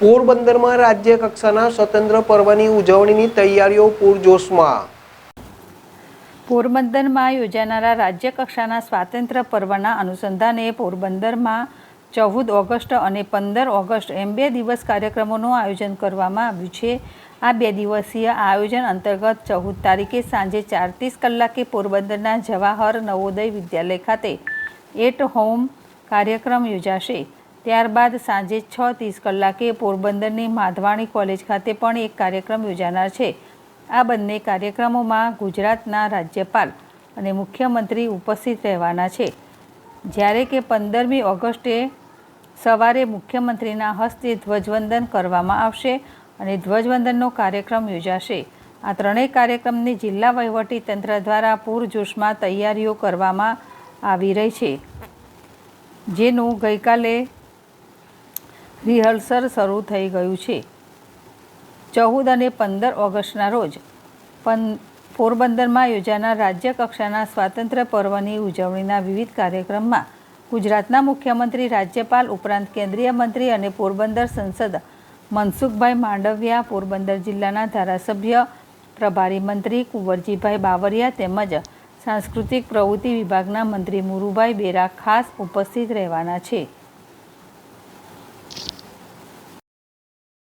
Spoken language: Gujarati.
પોરબંદરમાં રાજ્ય કક્ષાના સ્વતંત્ર પર્વની ઉજવણીની તૈયારીઓ પૂરજોશમાં. પોરબંદરમાં યોજાનારા રાજ્ય કક્ષાના સ્વાતંત્ર્ય પર્વના અનુસંધાને પોરબંદરમાં 14 ઓગસ્ટ અને 15 ઓગસ્ટ એમ 2 દિવસ કાર્યક્રમોનું આયોજન કરવામાં આવ્યું છે. આ 2 દિવસીય આયોજન અંતર્ગત 14 તારીખે સાંજે 4:30 કલાકે પોરબંદરના જવાહર નવોદય વિદ્યાલય ખાતે એટ હોમ કાર્યક્રમ યોજાશે. ત્યારબાદ સાંજે 6:30 કલાકે પોરબંદરની માધવાણી કોલેજ ખાતે પણ એક કાર્યક્રમ યોજાનાર છે. આ બંને કાર્યક્રમોમાં ગુજરાતના રાજ્યપાલ અને મુખ્યમંત્રી ઉપસ્થિત રહેવાના છે. જ્યારે કે 15મી ઓગસ્ટે સવારે મુખ્યમંત્રીના હસ્તે ધ્વજવંદન કરવામાં આવશે અને ધ્વજવંદનનો કાર્યક્રમ યોજાશે. આ ત્રણેય કાર્યક્રમની જિલ્લા વહીવટીતંત્ર દ્વારા પૂરજોશમાં તૈયારીઓ કરવામાં આવી રહી છે, જેનું ગઈકાલે રિહર્સલ શરૂ થઈ ગયું છે. 14 અને 15 ઓગસ્ટના રોજ પોરબંદરમાં યોજાનાર રાજ્ય કક્ષાના સ્વાતંત્ર્ય પર્વની ઉજવણીના વિવિધ કાર્યક્રમમાં ગુજરાતના મુખ્યમંત્રી, રાજ્યપાલ ઉપરાંત કેન્દ્રીય મંત્રી અને પોરબંદર સંસદ મનસુખભાઈ માંડવિયા, પોરબંદર જિલ્લાના ધારાસભ્ય, પ્રભારી મંત્રી કુંવરજીભાઈ બાવરિયા તેમજ સાંસ્કૃતિક પ્રવૃત્તિ વિભાગના મંત્રી મુરુભાઈ બેરા ખાસ ઉપસ્થિત રહેવાના છે.